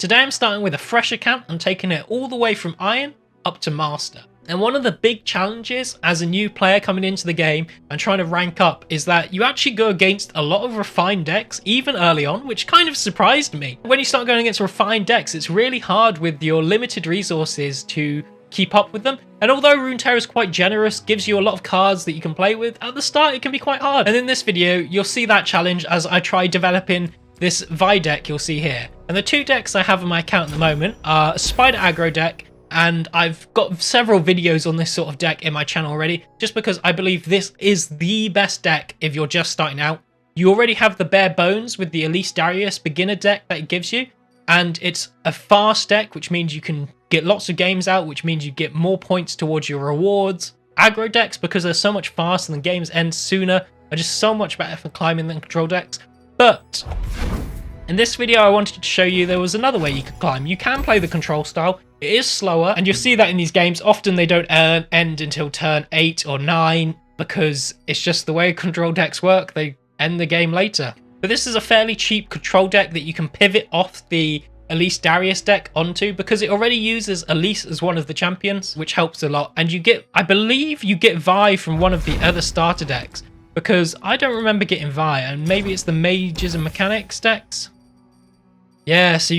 Today I'm starting with a fresh account and taking it all the way from Iron up to Master. And one of the big challenges as a new player coming into the game and trying to rank up is that you actually go against a lot of refined decks even early on, which kind of surprised me. When you start going against refined decks, it's really hard with your limited resources to keep up with them. And although Runeterra is quite generous, gives you a lot of cards that you can play with, at the start it can be quite hard. And in this video, you'll see that challenge as I try developing this Vi deck you'll see here. And the two decks I have on my account at the moment are a Spider Aggro deck, and I've got several videos on this sort of deck in my channel already, just because I believe this is the best deck if you're just starting out. You already have the bare bones with the Elise Darius beginner deck that it gives you, and it's a fast deck, which means you can get lots of games out, which means you get more points towards your rewards. Aggro decks, because they're so much faster and the games end sooner, are just so much better for climbing than control decks. But in this video I wanted to show you there was another way you could climb. You can play the control style. It is slower, and you'll see that in these games. Often they don't end until turn 8 or 9 because it's just the way control decks work. They end the game later. But this is a fairly cheap control deck that you can pivot off the Elise Darius deck onto, because it already uses Elise as one of the champions, which helps a lot. And you get, I believe you get Vi from one of the other starter decks, because I don't remember getting Vi, and maybe it's the Mages and Mechanics decks. Yeah, so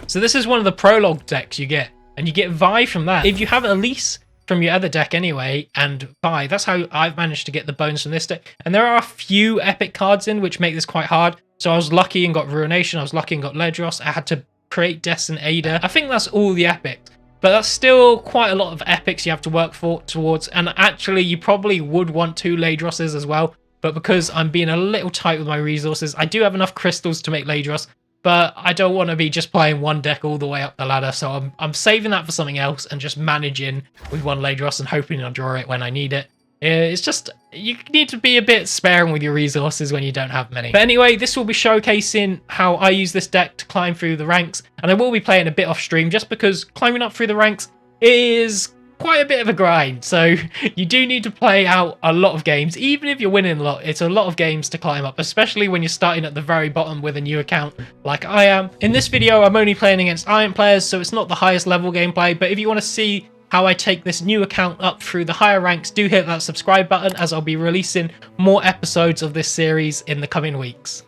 this is one of the prologue decks you get, and you get Vi from that. If you have Elise from your other deck anyway, and Vi, that's how I've managed to get the bones from this deck. And there are a few epic cards in which make this quite hard. So I was lucky and got Ruination, I was lucky and got Ledros, I had to create Des and Ada. I think that's all the epics, but that's still quite a lot of epics you have to work towards. And actually you probably would want 2 Ledroses as well, but because I'm being a little tight with my resources, I do have enough crystals to make Ledros, but I don't want to be just playing one deck all the way up the ladder, so I'm saving that for something else and just managing with 1 Ledros and hoping I'll draw it when I need it. It's just, you need to be a bit sparing with your resources when you don't have many. But anyway, this will be showcasing how I use this deck to climb through the ranks, and I will be playing a bit off stream just because climbing up through the ranks is quite a bit of a grind. So you do need to play out a lot of games. Even if you're winning a lot, it's a lot of games to climb up, especially when you're starting at the very bottom with a new account like I am. In this video, I'm only playing against Iron players, so it's not the highest level gameplay, but if you want to see how I take this new account up through the higher ranks, do hit that subscribe button, as I'll be releasing more episodes of this series in the coming weeks.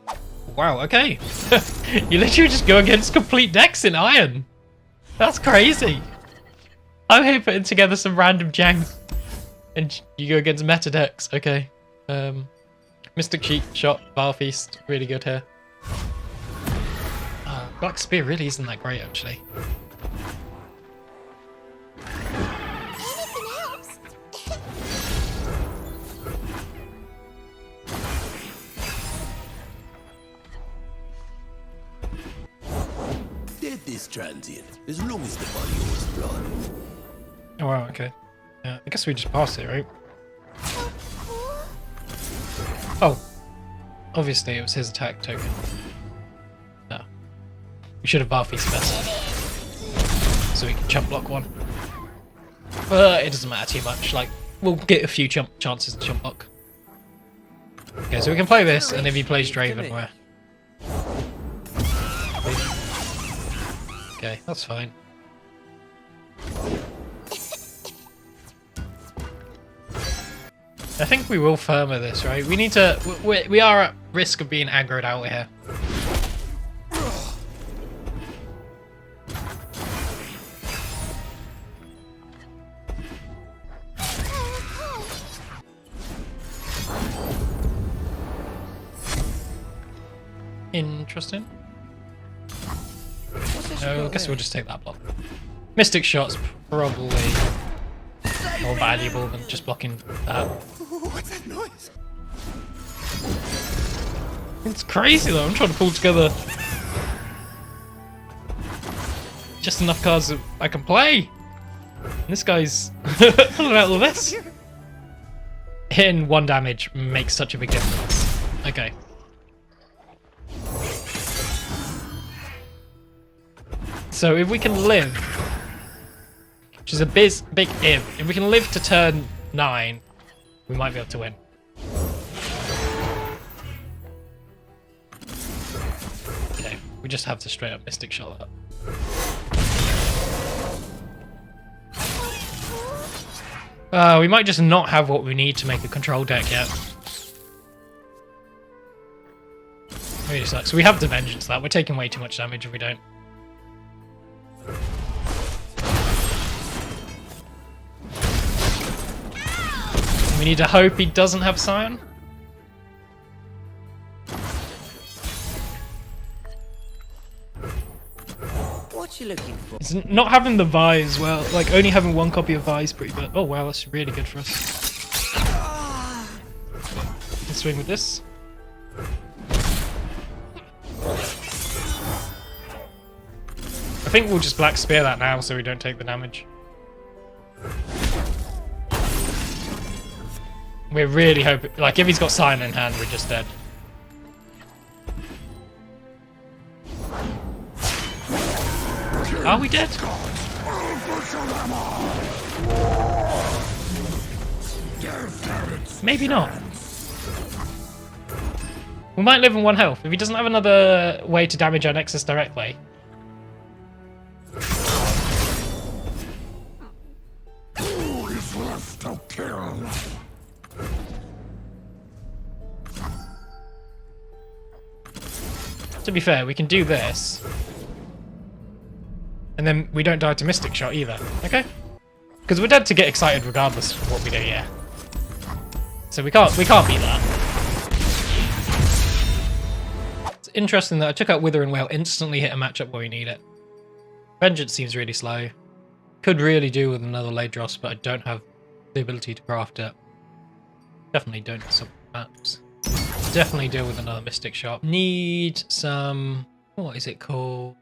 Wow, okay. You literally just go against complete decks in Iron. That's crazy. I'm here putting together some random jank, and you go against meta decks. Okay. Mystic Sheep, Shot, Bar Feast, really good here. Black Spear really isn't that great, actually. Death is transient, as long as the body holds blood. Oh wow, okay. I guess we just pass it, right? Oh. Obviously it was his attack token. No. We should have bar feast first, so we can chump block 1. But it doesn't matter too much, like, we'll get a few chances to chump block. Okay, so we can play this, and if he plays Draven, where? Okay, that's fine. I think we will firmer this, right? We need to... We are at risk of being aggroed out here. Interesting. No, I guess we'll just take that block. Mystic Shot's probably more valuable than just blocking that. What's that noise? It's crazy though, I'm trying to pull together just enough cards that I can play. And this guy's pulling out all this. Hitting 1 damage makes such a big difference. Okay. So if we can live, which is a big if we can live to turn 9, we might be able to win. Okay, we just have to straight up Mystic Shot that. We might just not have what we need to make a control deck yet. Really sucks. We have the Vengeance that. We're taking way too much damage if we don't. We need to hope he doesn't have Sion. What you looking for? It's not having the Vi as well. Like, only having one copy of Vi is pretty bad. Oh wow, that's really good for us. Let's swing with this. I think we'll just Black Spear that now so we don't take the damage. We're really hoping... Like, if he's got Sion in hand, we're just dead. Are we dead? Maybe not. We might live on 1 health. If he doesn't have another way to damage our Nexus directly... To be fair, we can do this. And then we don't die to Mystic Shot either, okay? Because we're dead to get excited regardless of what we do, yeah. So we can't beat that. It's interesting that I took out Wither and Whale, instantly hit a matchup where we need it. Vengeance seems really slow. Could really do with another Ladros, but I don't have the ability to craft it. Definitely don't have some maps. Definitely deal with another Mystic Shot. Need some... What is it called?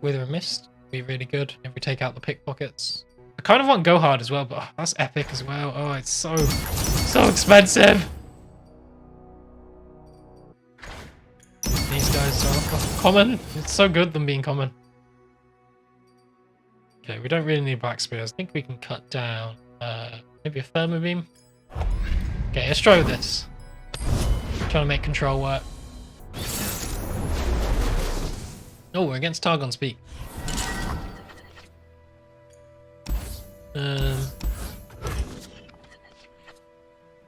Wither and Mist. Be really good if we take out the pickpockets. I kind of want Go Hard as well, but that's epic as well. Oh, it's so expensive. These guys are common. It's so good them being common. Okay, we don't really need Black Spears. I think we can cut down maybe a Thermo Beam. Okay, let's try with this. Trying to make control work. Oh, we're against Targon's Peak.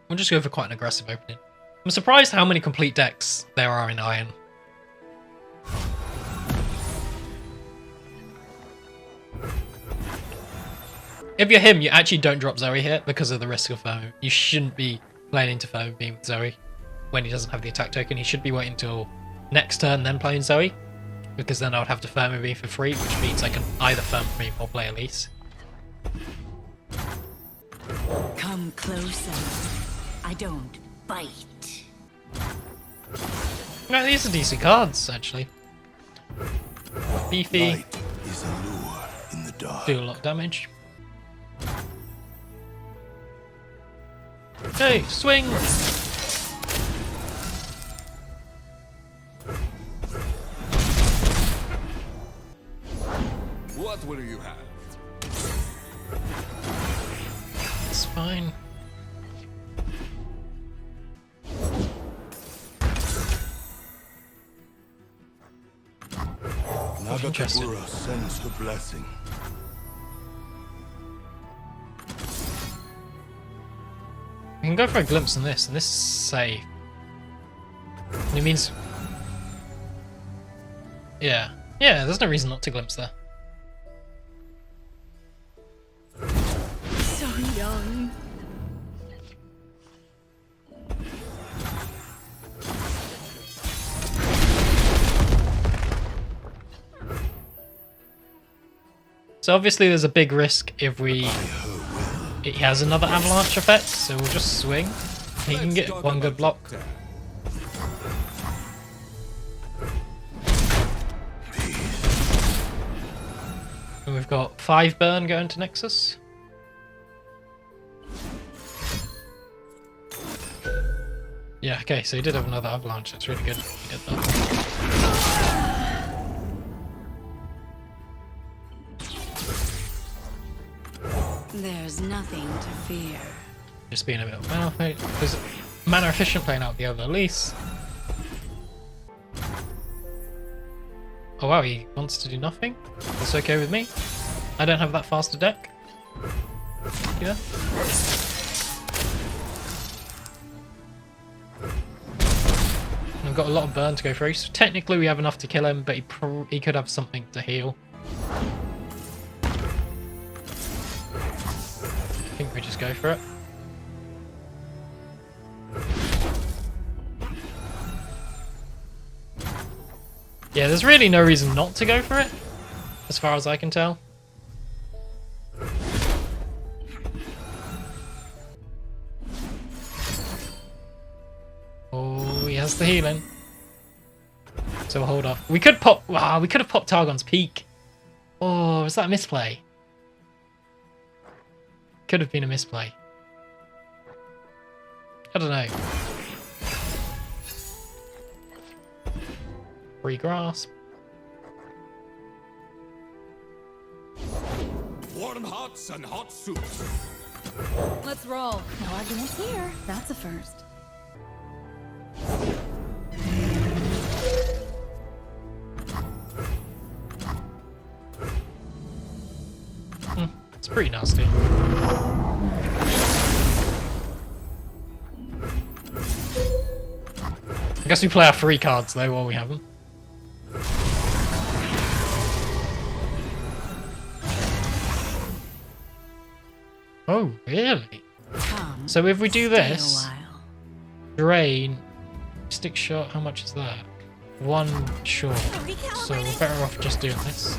We'll just go for quite an aggressive opening. I'm surprised how many complete decks there are in Iron. If you're him, you actually don't drop Zoe here because of the risk of Foam. You shouldn't be playing into Foam Beam with Zoe when he doesn't have the attack token. He should be waiting until next turn then playing Zoe, because then I would have to Thermo Beam for free, which means I can either Thermo Beam or play Elise. Come closer. I don't bite. No, these are decent cards, actually. Beefy. Light is a lure in the dark. Do a lot of damage. Okay, swing! What will you have? It's fine. Nagatabura sends the blessing. We can go for a glimpse on this, and this is safe. And it means... Yeah. Yeah, there's no reason not to glimpse there. So young. So obviously there's a big risk if we... It has another avalanche effect, so we'll just swing. He can get one good block. And we've got 5 burn going to Nexus. Yeah, okay, so he did have another avalanche. That's really good. He did that. There's nothing to fear. Just being a bit of well, mana efficient playing out the other Elise. Oh wow, he wants to do nothing? That's okay with me. I don't have that faster deck. Yeah. We've got a lot of burn to go through, so technically we have enough to kill him, but he could have something to heal. I think we just go for it. Yeah, there's really no reason not to go for it, as far as I can tell. Oh, he has the healing. So we'll hold off. We could pop. Wow, we could have popped Targon's Peak. Oh, was that a misplay? Could have been a misplay. I don't know. Free grasp. Warm hots and hot soups. Let's roll. No argument here. That's a first. It's pretty nasty. I guess we play our free cards though while we have them. Oh, really? Come, So if we do stay a this, while. drain, stick shot, how much is that? 1 short. So we're better off just doing this.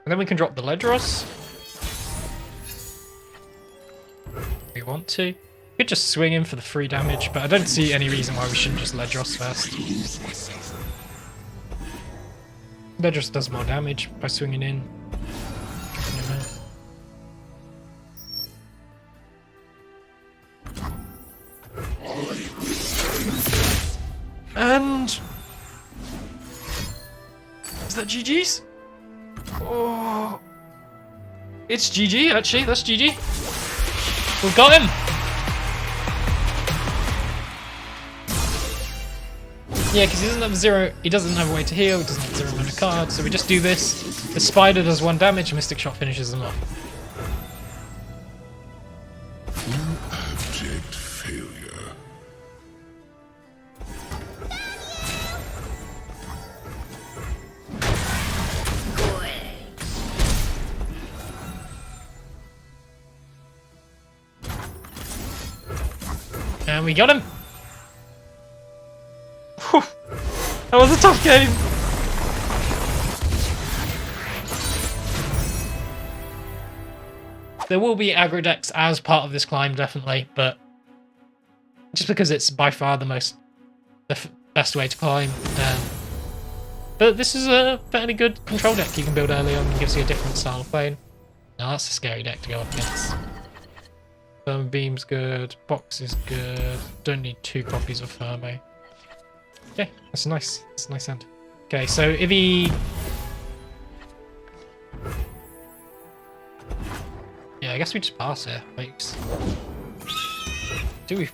And then we can drop the Ledros. If we want to. We could just swing in for the free damage, but I don't see any reason why we shouldn't just Ledros first. Ledros does more damage by swinging in. And is that GG's? Oh, it's GG actually. That's GG. We've got him. Yeah, because he doesn't have zero. He doesn't have a way to heal. He doesn't have zero mana cards. So we just do this. The spider does 1 damage. Mystic Shot finishes them off. Abject failure. And we got him. Whew. That was a tough game. There will be aggro decks as part of this climb, definitely, but just because it's by far the best way to climb. But this is a fairly good control deck you can build early on and gives you a different style of playing. Now that's a scary deck to go up against. Thermo Beam's good, Box is good, don't need 2 copies of Thermo. Okay, that's nice. That's a nice hand. Okay, so if he... Yeah, I guess we just pass here. Wait. Do we...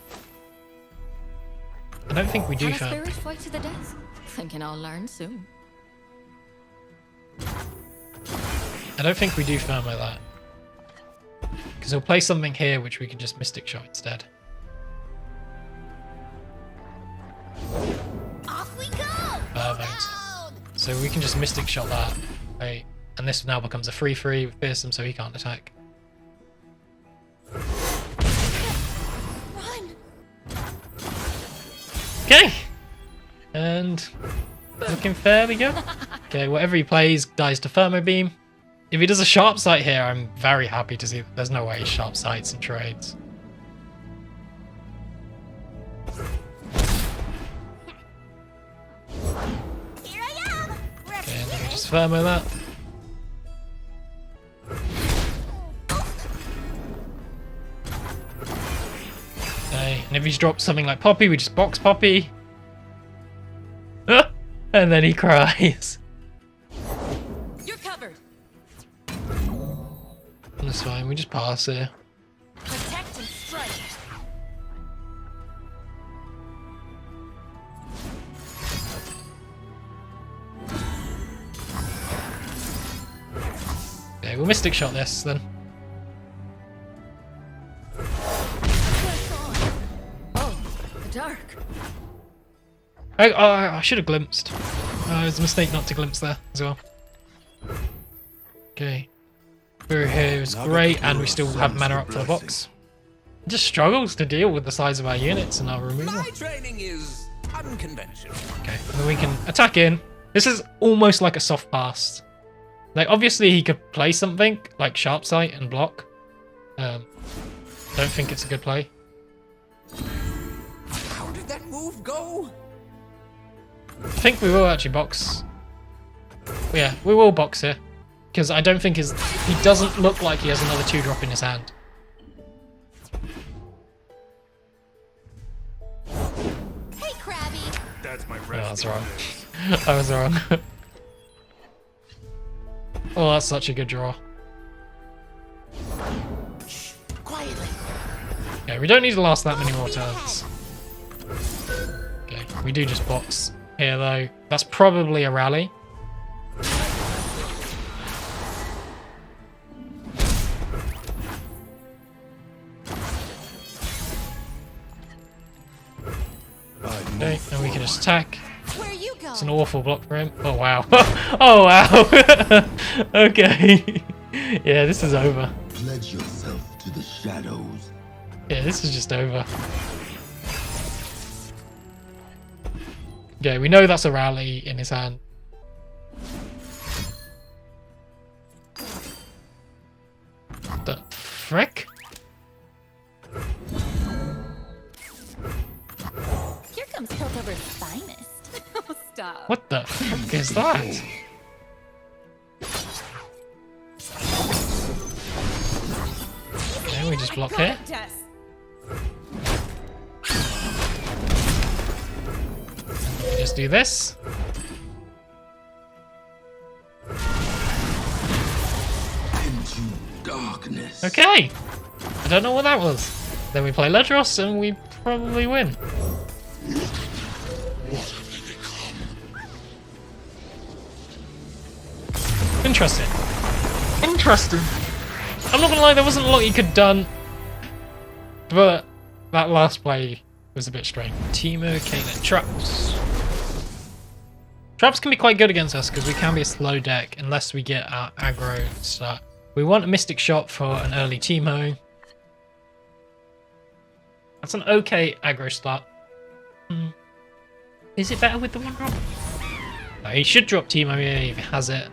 I don't think we do Can a Thermo. spirit fight to the death? Thinking I'll learn soon. I don't think we do Thermo that. Because he'll play something here which we can just Mystic Shot instead. Off we go! Perfect. So we can just Mystic Shot that. Right. And this now becomes a 3/3 with Fearsome, so he can't attack. Run! Okay! And looking fairly good. Okay, whatever he plays dies to Thermo Beam. If he does a Sharp Sight here, I'm very happy to see that there's no way he Sharp Sights and trades. Here I am! Okay, let me just Thermo that. Okay, and if he's dropped something like Poppy, we just box Poppy. And then he cries. You're covered. That's fine, we just pass here. Protect and strike. Okay, we'll Mystic Shot this then. Oh, the dark. I should have glimpsed. It was a mistake not to glimpse there as well. Okay. We're here is great, and we still have mana up for the box. It just struggles to deal with the size of our units and our removal. My training is unconventional. Okay, and then we can attack in. This is almost like a soft pass. Like, obviously he could play something like Sharp Sight and block. Don't think it's a good play. How did that move go? I think we will actually box. Yeah, we will box here. Because I don't think he doesn't look like he has another 2-drop in his hand. Hey, Krabby. That's my Oh, I was resting wrong. face. I was wrong. Oh, that's such a good draw. Quietly. Okay, we don't need to last that many more turns. Okay, we do just box here though. That's probably a rally. Okay, and we can just attack. Where you go? It's an awful block for him. Oh wow. Oh wow. Okay. Yeah, this is over. Pledge yourself to the shadows. Yeah, this is just over. Okay, we know that's a rally in his hand. The frick? Here comes Piltover's finest. Oh, stop. What the frick is that? Okay, we just block here. Tess. Just do this. Into darkness. Okay. I don't know what that was. Then we play Ledros and we probably win. Interesting. Interesting. I'm not gonna lie, there wasn't a lot you could have done, but that last play was a bit strange. Teemo, Caitlyn, traps. Traps can be quite good against us because we can be a slow deck unless we get our aggro start. We want a Mystic Shot for an early Teemo. That's an okay aggro start. Is it better with the 1-drop? No, he should drop Teemo here if he has it.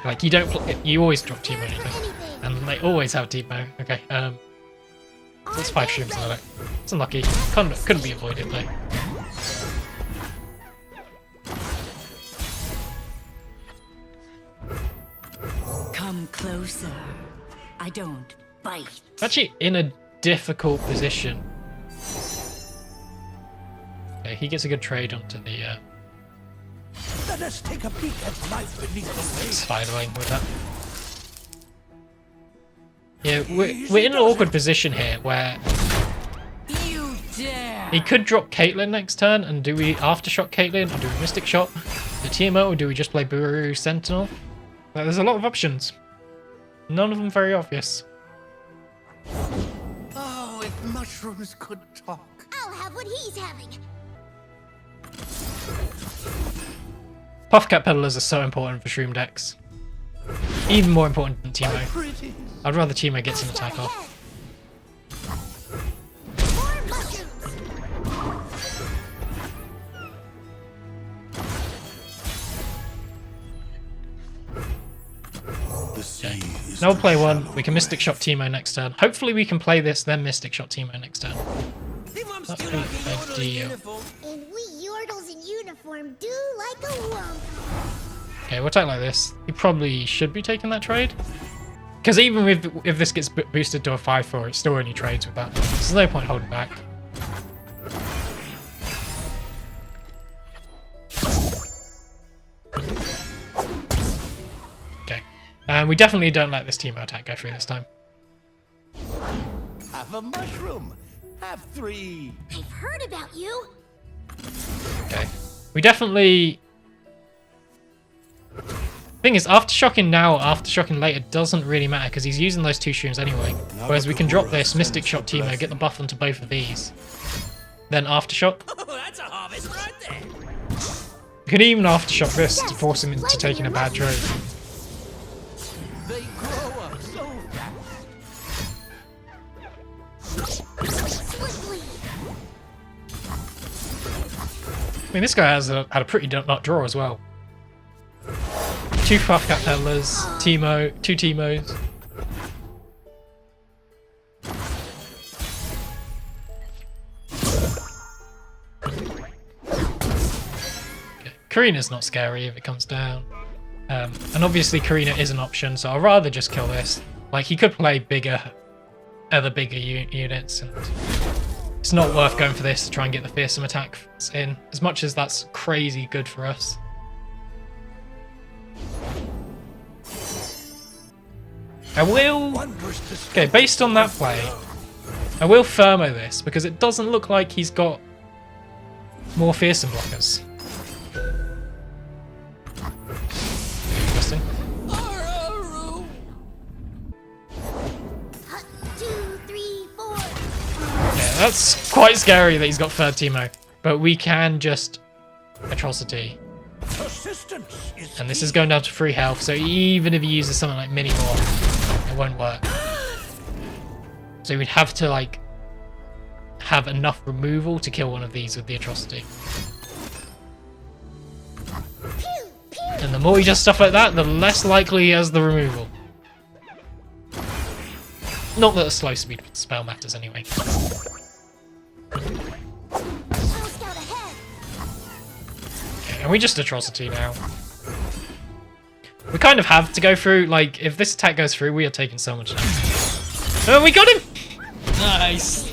Like, you don't you always drop Teemo anything. And they always have Teemo. Okay, that's 5 streams on it. It's unlucky. Couldn't be avoided though. Come closer. I don't bite. It's actually in a difficult position. Okay, he gets a good trade onto the Let us take a peek at life beneath the waves. spidering with that. Yeah, we're in an awkward position here where You dare. he could drop Caitlyn next turn, and do we aftershock Caitlyn, or do we Mystic Shot the TMO, or do we just play Buru Sentinel? Like, there's a lot of options. None of them very obvious. Oh, if mushrooms could talk. I'll have what he's having. Puffcat Peddlers are so important for Shroom decks. Even more important than Teemo. Pretty. I'd rather Teemo gets an attack off. More mushrooms. The sea is Now we'll play too one. shallow We can Mystic Shot Teemo next turn. Hopefully we can play this, then Mystic Shot Teemo next turn. That'd be ideal. And we Yordles in uniform do like a lump. Okay, we'll take like this. He probably should be taking that trade. Because even if this gets boosted to a 5-4, it still only trades with that. So there's no point holding back. Okay. And we definitely don't let this Teemo attack go through this time. Have a mushroom. Have 3. I've heard about you. Okay. We definitely... Thing is, aftershocking now or aftershocking later doesn't really matter because he's using those 2 shrooms anyway. Whereas we can drop this Mystic Shot Teemo, get the buff onto both of these. Then aftershock. Oh, that's a harvest right there. You can even aftershock this to force him into taking a bad trade. They grow up so fast. Swiftly. I mean, this guy has had a pretty nut draw as well. 2 Puff Cat Peddlers, Teemo, 2 Teemos. Okay. Karina's not scary if it comes down. And obviously Karina is an option, so I'd rather just kill this. Like, he could play other bigger units, and it's not worth going for this to try and get the fearsome attack in, as much as that's crazy good for us. I will... Okay, based on that play, I will Thermo this, because it doesn't look like he's got more fearsome blockers. Interesting. 2, 3, 4. Yeah, that's quite scary that he's got 3rd Teemo. But we can just Atrocity. Persistence is And this is going down to 3 health, so even if he uses something like Mini War, it won't work. So we'd have to, like, have enough removal to kill one of these with the Atrocity. And the more he does stuff like that, the less likely he has the removal. Not that a slow speed spell matters anyway. Okay, and we just Atrocity now. We kind of have to go through, like, if this attack goes through, we are taking so much damage. Oh, we got him! Nice!